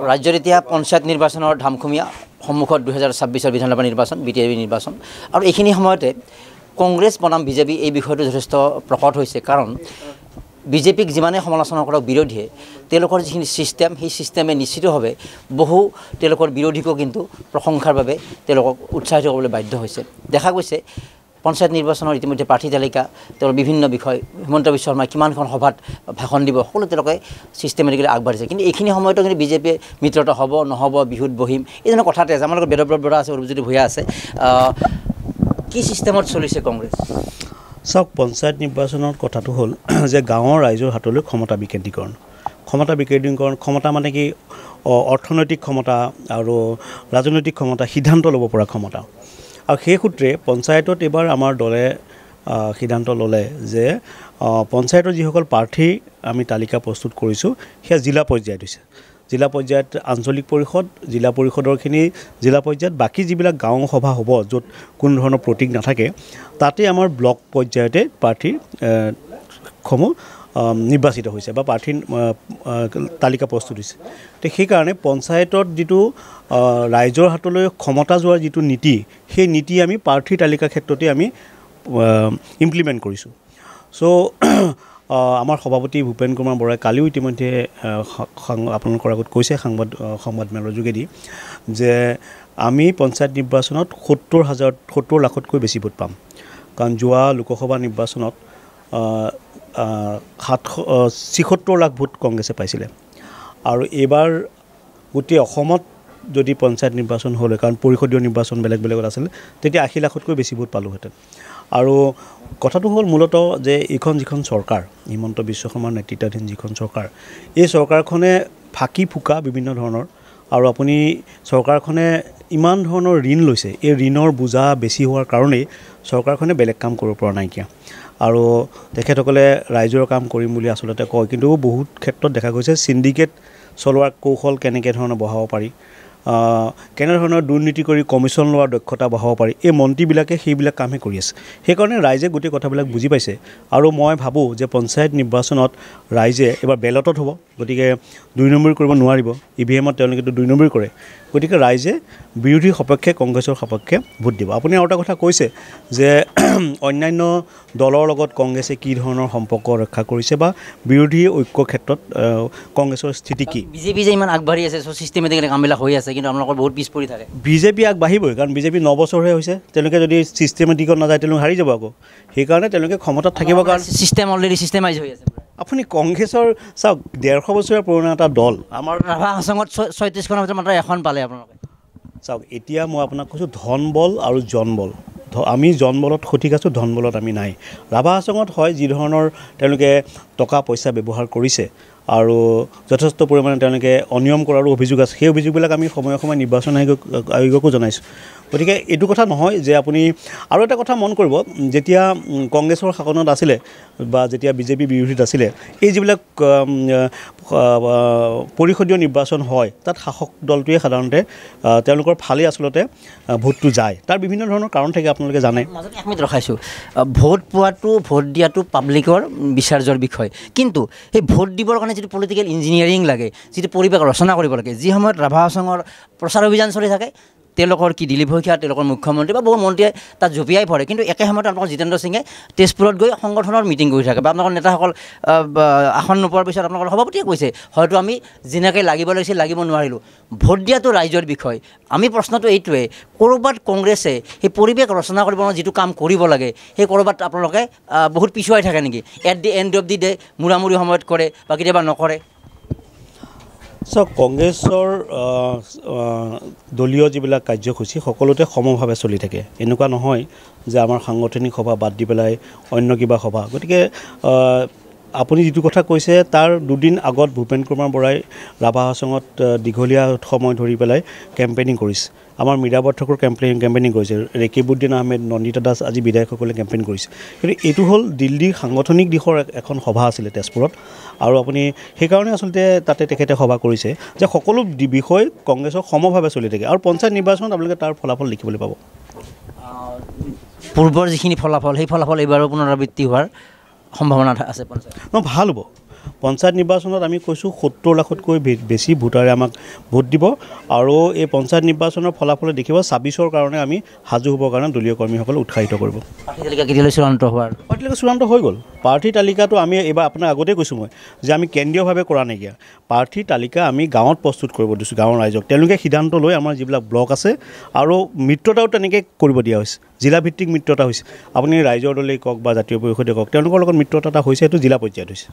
ৰাজ্যত এতিয়া পঞ্চায়ত নিৰ্বাচনৰ ধামখুমীয়া সন্মুখত 2026 বিধানসভা নিৰ্বাচন BTAB নিৰ্বাচন আৰু এইখিনি সময়তে কংগ্ৰেছ বনাম বিজেপি এই বিষয়টো যথেষ্ট প্ৰকট হৈছে কাৰণ বিজেপিক যিমানে সমালোচনা কৰক বিৰোধীয়ে তেওঁলোকৰ যিখিনি সিস্টেম সেই সিস্টেমে নিশ্চিতভাৱে বহু তেওঁলোকৰ বিৰোধীকো কিন্তু প্ৰশংসাৰ বাবে তেওঁলোকক উৎসাহিত কৰিবলৈ বাধ্য হৈছে দেখা গৈছে পঞ্চায়ত নিৰ্বাচনৰ ইতিমধ্যে প্ৰাৰ্থী তালিকা তেওঁৰ বিভিন্ন বিষয় হিমন্ত বিশ্ব শৰ্মাই কিমানখন সভাত ভাষণ দিব সকলো তেওঁলোকে সিস্টেমেটিকেলি আগবাঢ়িছে কিন্তু এইখিনি সময়তো কিন্তু বিজেপিয়ে মিত্ৰতা হ'ব নহ'ব বিহুত বহিম এই ধৰণৰ কথাতে আছে আমাৰ লগত বেদব্ৰত বৰা আছে অৰুণজ্যোতি ভূঞা আছে কি সিস্টেমত চলিছে কংগ্ৰেছ চাওক পঞ্চায়ত নিৰ্বাচনৰ কথাটো হ'ল যে গাঁৱৰ ৰাইজৰ হাতলৈ ক্ষমতা বিকেন্দ্ৰীকৰণ ক্ষমতা মানে কি অৰ্থনৈতিক ক্ষমতা আৰু ৰাজনৈতিক ক্ষমতা সিদ্ধান্ত ল'ব পৰা ক্ষমতা আৰু সেই সূত্ৰে পঞ্চায়তত এবাৰ আমাৰ দলে সিদ্ধান্ত ল'লে যে পঞ্চায়তৰ যিসকল প্ৰাৰ্থী আমি তালিকা প্ৰস্তুত কৰিছোঁ সেয়া জিলা পৰ্যায়ত হৈছে জিলা পৰ্যায়ত আঞ্চলিক পৰিষদ জিলা পৰিষদৰখিনি জিলা পৰ্যায়ত বাকী যিবিলাক গাঁও সভা হ'ব য'ত কোনো ধৰণৰ প্ৰতীক নাথাকে তাতে আমাৰ ব্লক পৰ্যায়তে প্ৰাৰ্থী সমূহ নিৰ্বাচিত হৈছে বা প্ৰাৰ্থীৰ তালিকা প্ৰস্তুত হৈছে তো সেইকাৰণে পঞ্চায়তত যিটো ৰাইজৰ হাতলৈ ক্ষমতা যোৱাৰ যিটো নীতি সেই নীতি আমি প্ৰাৰ্থীৰ তালিকা ক্ষেত্ৰতে আমি ইমপ্লিমেণ্ট কৰিছোঁ চ' আমাৰ সভাপতি ভূপেন কুমাৰ বৰাই কালিও ইতিমধ্যে আপোনালোকৰ আগত কৈছে সংবাদমেলৰ যোগেদি যে আমি পঞ্চায়ত নিৰ্বাচনত 70 লাখতকৈ বেছি ভোট পাম কাৰণ যোৱা লোকসভা নিৰ্বাচনত 76 লাখ ভোট কংগ্ৰেছে পাইছিলে আৰু এইবাৰ গোটেই অসমত যদি পঞ্চায়ত নিৰ্বাচন হ'লে কাৰণ পৰিষদীয় নিৰ্বাচন বেলেগত আছিল তেতিয়া 80 লাখতকৈ বেছি ভোট পালোহেঁতেন আৰু কথাটো হ'ল মূলতঃ যে এইখন যিখন চৰকাৰ হিমন্ত বিশ্ব শৰ্মাৰ নেতৃত্বাধীন যিখন চৰকাৰ এই চৰকাৰখনে ফাঁকি ফুকা বিভিন্ন ধৰণৰ আৰু আপুনি চৰকাৰখনে ইমান ধৰণৰ ঋণ লৈছে এই ঋণৰ বোজা বেছি হোৱাৰ কাৰণেই চৰকাৰখনে বেলেগ কাম কৰিব পৰা নাইকিয়া আৰু তেখেতসকলে ৰাইজৰ কাম কৰিম বুলি আচলতে কয় কিন্তু বহুত ক্ষেত্ৰত দেখা গৈছে সিন্ডিকেট চলোৱাৰ কৌশল কেনেকৈ ধৰণৰ বঢ়াব পাৰি কেনেধৰণৰ দুৰ্নীতি কৰি কমিশ্যন লোৱাৰ দক্ষতা বঢ়াব পাৰি এই মন্ত্ৰীবিলাকে সেইবিলাক কামহে কৰি আছে সেইকাৰণে ৰাইজে গোটেই কথাবিলাক বুজি পাইছে আৰু মই ভাবোঁ যে পঞ্চায়ত নিৰ্বাচনত ৰাইজে এবাৰ বেলটত হ'ব গতিকে 2 নম্বৰ কৰিব নোৱাৰিব EVMত তেওঁলোকেতো 2 নম্বৰ কৰে গতিকে ৰাইজে বিৰোধী সপক্ষে কংগ্ৰেছৰ সপক্ষে ভোট দিব আপুনি আৰু এটা কথা কৈছে যে অন্যান্য দলৰ লগত কংগ্ৰেছে কি ধৰণৰ সম্পৰ্ক ৰক্ষা কৰিছে বা বিৰোধী ঐক্য ক্ষেত্ৰত কংগ্ৰেছৰ স্থিতি কি বিজেপি যে ইমান আগবাঢ়ি আছে সো সিস্টেমেটিকেলি কামবিলাক হৈ আছে কিন্তু আপোনালোকৰ বহুত পিছ পৰি থাকে বিজেপি আগবাঢ়িবই কাৰণ বিজেপি 9 বছৰহে হৈছে তেওঁলোকে যদি সিস্টেমেটিকত নাযায় তেওঁলোকে হাৰি যাব আকৌ সেইকাৰণে তেওঁলোকে ক্ষমতাত থাকিবৰ কাৰণে সিস্টেম অলৰেডি সিস্টেমাইজ হৈ আছে আপুনি কংগ্ৰেছৰ চাওক 150 বছৰীয়া পুৰণা এটা দল আমাৰ ৰাভা হাছঙত 36খনৰ ভিতৰত মাত্ৰ এখন পালে আপোনালোকে চাওক এতিয়া মই আপোনাক কৈছোঁ ধন বল আৰু জনবল আমি জনবলত সঠিক আছোঁ ধনবলত আমি নাই ৰাভা হাছঙত হয় যি ধৰণৰ তেওঁলোকে টকা পইচা ব্যৱহাৰ কৰিছে আৰু যথেষ্ট পৰিমাণে তেওঁলোকে অনিয়ম কৰাৰো অভিযোগ আছে সেই অভিযোগবিলাক আমি সময়ে নিৰ্বাচন আয়োগকো জনাইছোঁ গতিকে এইটো কথা নহয় যে আপুনি আৰু এটা কথা মন কৰিব যেতিয়া কংগ্ৰেছৰ শাসনত আছিলে বা যেতিয়া বিজেপি বিৰোধীত আছিলে এই যিবিলাক পৰিষদীয় নিৰ্বাচন হয় তাত শাসক দলটোৱে সাধাৰণতে তেওঁলোকৰ ফালে আচলতে ভোটটো যায় তাৰ বিভিন্ন ধৰণৰ কাৰণ থাকে আপোনালোকে জানে মাজতে এক মিনিট ৰখাইছোঁ ভোট পোৱাটো ভোট দিয়াটো পাব্লিকৰ বিচাৰ্যৰ বিষয় কিন্তু সেই ভোট দিবৰ কাৰণে যিটো পলিটিকেল ইঞ্জিনিয়াৰিং লাগে যিটো পৰিৱেশ ৰচনা কৰিব লাগে যি সময়ত ৰাভা হাছঙৰ প্ৰচাৰ অভিযান চলি থাকে তেওঁলোকৰ কি দিলীপ শইকীয়া তেওঁলোকৰ মুখ্যমন্ত্ৰী বা বহু মন্ত্ৰীয়ে তাত জঁপিয়াই পৰে কিন্তু একে সময়তে আপোনালোকৰ জিতেন্দ্ৰ সিঙে তেজপুৰত গৈ সংগঠনৰ মিটিং কৰি থাকে বা আপোনালোকৰ নেতাসকল আসন নোপোৱাৰ পিছত আপোনালোকৰ সভাপতিয়ে কৈছে হয়তো আমি যেনেকৈ লাগিব লাগিছিল লাগিব নোৱাৰিলোঁ ভোট দিয়াটো ৰাইজৰ বিষয় আমি প্ৰশ্নটো এইটোৱে ক'ৰবাত কংগ্ৰেছে সেই পৰিৱেশ ৰচনা কৰিব যিটো কাম কৰিব লাগে সেই ক'ৰবাত আপোনালোকে বহুত পিছুৱাই থাকে নেকি at the end of the day মূৰামূৰি সময়ত কৰে বা কেতিয়াবা নকৰে চাওক কংগ্ৰেছৰ দলীয় যিবিলাক কাৰ্যসূচী সকলোতে সমভাৱে চলি থাকে এনেকুৱা নহয় যে আমাৰ সাংগঠনিক সভা বাদ দি পেলাই অন্য কিবা সভা গতিকে আপুনি যিটো কথা কৈছে তাৰ দুদিন আগত ভূপেন কুমাৰ বৰাই ৰাভা হাছঙত দীঘলীয়া সময় ধৰি পেলাই কেম্পেইনিং কৰিছে আমাৰ মীৰাবত ঠাকুৰ কেম্পেইনিং কৰিছে ৰেকিবুদ্দিন আহমেদ নন্দিতা দাস আজি বিধায়কসকলে কেম্পেইন কৰিছে কিন্তু এইটো হ'ল দিল্লীৰ সাংগঠনিক দিশৰ এখন সভা আছিলে তেজপুৰত আৰু আপুনি সেইকাৰণে আচলতে তাতে তেখেতে সভা কৰিছে যে সকলো বিষয় কংগ্ৰেছৰ সমভাৱে চলি থাকে আৰু পঞ্চায়ত নিৰ্বাচনত আপোনালোকে তাৰ ফলাফল দেখিবলৈ পাব পূৰ্বৰ যিখিনি ফলাফল সেই ফলাফল এইবাৰো পুনৰাবৃত্তি হোৱাৰ সম্ভাৱনা আছে পঞ্চায়ত ভাল হ'ব পঞ্চায়ত নিৰ্বাচনত আমি কৈছোঁ 70 লাখতকৈ বেছি ভোটাৰে আমাক ভোট দিব আৰু এই পঞ্চায়ত নিৰ্বাচনৰ ফলাফলে দেখিব 26ৰ কাৰণে আমি সাজু হ'বৰ কাৰণে দলীয় কৰ্মীসকল উৎসাহিত কৰিব। প্ৰাৰ্থী তালিকা কেতিয়ালৈ চূড়ান্ত হোৱাৰ? প্ৰাৰ্থী তালিকা চূড়ান্ত হৈ গ'ল। প্ৰাৰ্থী তালিকাটো আমি এইবাৰ আপোনাৰ আগতেই কৈছোঁ মই যে আমি কেন্দ্ৰীয়ভাৱে কৰা নাইকিয়া। প্ৰাৰ্থী তালিকা আমি গাঁৱত প্ৰস্তুত কৰিব দিছোঁ, গাঁৱৰ ৰাইজক। তেওঁলোকে সিদ্ধান্ত লৈ আমাৰ যিবিলাক ব্লক আছে আৰু মিত্ৰতাও তেনেকৈ কৰিব দিয়া হৈছে, জিলাভিত্তিক মিত্ৰতা হৈছে। আপুনি ৰাইজৰ দলেই কওক বা জাতীয় পৰিষদে কওক, তেওঁলোকৰ লগত মিত্ৰতা এটা হৈছে, সেইটো জিলা পৰ্যায়ত হৈছে।